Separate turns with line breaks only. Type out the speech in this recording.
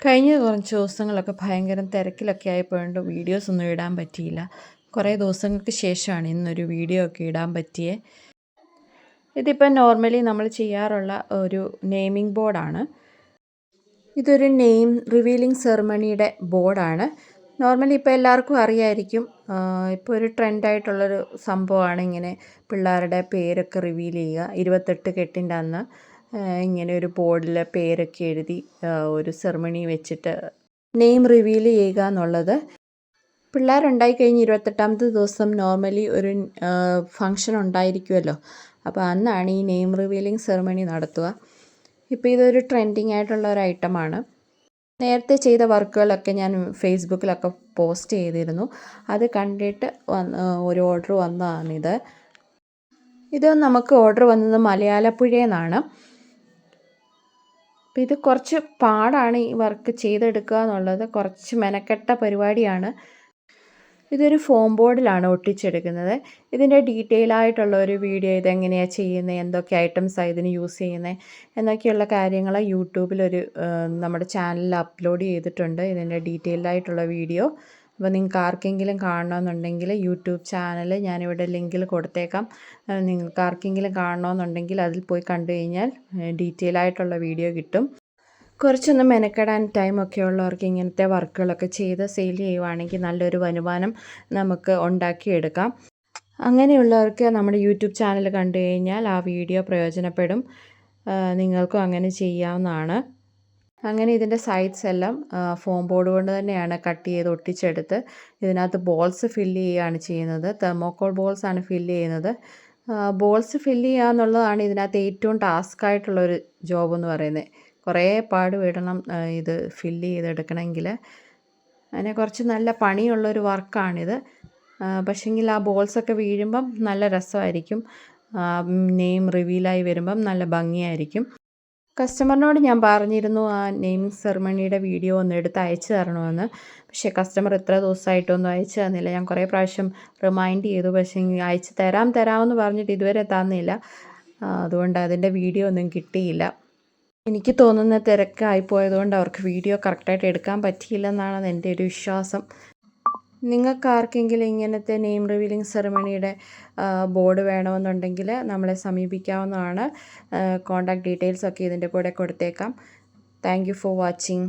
കഴിഞ്ഞ കുറച്ച് ദിവസങ്ങളൊക്കെ ഭയങ്കര തിരക്കിലൊക്കെ ആയപ്പോഴുണ്ട് വീഡിയോസൊന്നും ഇടാൻ പറ്റിയില്ല. കുറേ ദിവസങ്ങൾക്ക് ശേഷമാണ് ഇന്നൊരു വീഡിയോ ഒക്കെ ഇടാൻ പറ്റിയേ. ഇതിപ്പോൾ നോർമലി നമ്മൾ ചെയ്യാറുള്ള ഒരു നെയിമിംഗ് ബോർഡാണ്. ഇതൊരു നെയിം റിവീലിംഗ് സെറിമണിയുടെ ബോർഡാണ്. നോർമലി ഇപ്പോൾ എല്ലാവർക്കും അറിയായിരിക്കും. ഇപ്പോൾ ഒരു ട്രെൻഡായിട്ടുള്ളൊരു സംഭവമാണ് ഇങ്ങനെ പിള്ളേരുടെ പേരൊക്കെ റിവീൽ ചെയ്യുക. 28 കെട്ടിൻ്റെ അന്ന് ഇങ്ങനെ ഒരു ബോർഡിൽ പേരൊക്കെ എഴുതി ഒരു സെറിമണി വെച്ചിട്ട് നെയിം റിവീൽ ചെയ്യുക എന്നുള്ളത്. പിള്ളേരുണ്ടായി കഴിഞ്ഞ് 28ാമത്തെ ദിവസം നോർമലി ഒരു ഫങ്ഷൻ ഉണ്ടായിരിക്കുമല്ലോ. അപ്പോൾ അന്നാണ് ഈ നെയിം റിവീലിംഗ് സെറിമണി നടത്തുക. ഇപ്പോൾ ഇതൊരു ട്രെൻഡിങ് ആയിട്ടുള്ള ഒരു ഐറ്റമാണ്. നേരത്തെ ചെയ്ത വർക്കുകളൊക്കെ ഞാൻ ഫേസ്ബുക്കിലൊക്കെ പോസ്റ്റ് ചെയ്തിരുന്നു. അത് കണ്ടിട്ട് ഒരു ഓർഡർ വന്നതാണിത്. ഇത് നമുക്ക് ഓർഡർ വന്നത് മലയാലപ്പുഴയിൽ നിന്നാണ്. അപ്പോൾ ഇത് കുറച്ച് പാടാണ് ഈ വർക്ക് ചെയ്തെടുക്കുക എന്നുള്ളത്. കുറച്ച് മെനക്കെട്ട പരിപാടിയാണ്. ഇതൊരു ഫോം ബോർഡിലാണ് ഒട്ടിച്ചെടുക്കുന്നത്. ഇതിൻ്റെ ഡീറ്റെയിൽ ആയിട്ടുള്ള ഒരു വീഡിയോ ഇതെങ്ങനെയാണ് ചെയ്യുന്നത്, എന്തൊക്കെ ഐറ്റംസാണ് ഇതിന് യൂസ് ചെയ്യുന്നത് എന്നൊക്കെയുള്ള കാര്യങ്ങൾ യൂട്യൂബിലൊരു നമ്മുടെ ചാനലിൽ അപ്ലോഡ് ചെയ്തിട്ടുണ്ട്. ഇതിൻ്റെ ഡീറ്റെയിൽഡ് ആയിട്ടുള്ള വീഡിയോ. അപ്പോൾ നിങ്ങൾക്ക് ആർക്കെങ്കിലും കാണണമെന്നുണ്ടെങ്കിൽ യൂട്യൂബ് ചാനൽ ഞാനിവിടെ ലിങ്കിൽ കൊടുത്തേക്കാം. നിങ്ങൾക്ക് ആർക്കെങ്കിലും കാണണമെന്നുണ്ടെങ്കിൽ അതിൽ പോയി കണ്ടു കഴിഞ്ഞാൽ ഡീറ്റെയിൽ ആയിട്ടുള്ള വീഡിയോ കിട്ടും. കുറച്ചൊന്ന് മെനക്കെടാൻ ടൈമൊക്കെ ഉള്ളവർക്ക് ഇങ്ങനത്തെ വർക്കുകളൊക്കെ ചെയ്ത് സെയിൽ ചെയ്യുവാണെങ്കിൽ നല്ലൊരു വരുമാനം നമുക്ക് ഉണ്ടാക്കിയെടുക്കാം. അങ്ങനെയുള്ളവർക്ക് നമ്മുടെ യൂട്യൂബ് ചാനൽ കണ്ടു കഴിഞ്ഞാൽ ആ വീഡിയോ പ്രയോജനപ്പെടും. നിങ്ങൾക്കും അങ്ങനെ ചെയ്യാവുന്നതാണ്. അങ്ങനെ ഇതിൻ്റെ സൈഡ്സ് എല്ലാം ഫോം ബോർഡ് കൊണ്ട് തന്നെയാണ് കട്ട് ചെയ്ത് ഒട്ടിച്ചെടുത്ത് ഇതിനകത്ത് ബോൾസ് ഫില്ല് ചെയ്യുകയാണ് ചെയ്യുന്നത്. തെർമോക്കോൾ ബോൾസാണ് ഫില്ല് ചെയ്യുന്നത്. ബോൾസ് ഫില്ല് ചെയ്യുക എന്നുള്ളതാണ് ഇതിനകത്ത് ഏറ്റവും ടാസ്ക് ആയിട്ടുള്ളൊരു ജോബ് എന്ന് പറയുന്നത്. കുറേ പാട് വിടണം ഇത് ഫില്ല് ചെയ്തെടുക്കണമെങ്കിൽ. അതിനെ കുറച്ച് നല്ല പണിയുള്ളൊരു വർക്കാണിത്. പക്ഷേങ്കിൽ ആ ബോൾസൊക്കെ വീഴുമ്പം നല്ല രസമായിരിക്കും. നെയിം റിവീലായി വരുമ്പം നല്ല ഭംഗിയായിരിക്കും. കസ്റ്റമറിനോട് ഞാൻ പറഞ്ഞിരുന്നു ആ നെയിമിംഗ് സെറിമണിയുടെ വീഡിയോ ഒന്ന് എടുത്ത് അയച്ചു തരണമെന്ന്. പക്ഷേ കസ്റ്റമർ ഇത്ര ദിവസമായിട്ടൊന്നും അയച്ചു തന്നില്ല. ഞാൻ കുറേ പ്രാവശ്യം റിമൈൻഡ് ചെയ്തു. പക്ഷേ അയച്ചു തരാമെന്ന് പറഞ്ഞിട്ട് ഇതുവരെ തന്നില്ല. അതുകൊണ്ട് അതിൻ്റെ വീഡിയോ ഒന്നും കിട്ടിയില്ല. എനിക്ക് തോന്നുന്ന തിരക്കായിപ്പോയതുകൊണ്ട് അവർക്ക് വീഡിയോ കറക്റ്റായിട്ട് എടുക്കാൻ പറ്റിയില്ലെന്നാണ് എൻ്റെ ഒരു വിശ്വാസം. നിങ്ങൾക്ക് ആർക്കെങ്കിലും ഇങ്ങനത്തെ നെയിം റിവീലിംഗ് സെറിമണിയുടെ ബോർഡ് വേണമെന്നുണ്ടെങ്കിൽ നമ്മളെ സമീപിക്കാവുന്നതാണ്. കോൺടാക്ട് ഡീറ്റെയിൽസൊക്കെ ഇതിൻ്റെ കൂടെ കൊടുത്തേക്കാം. Thank you for watching.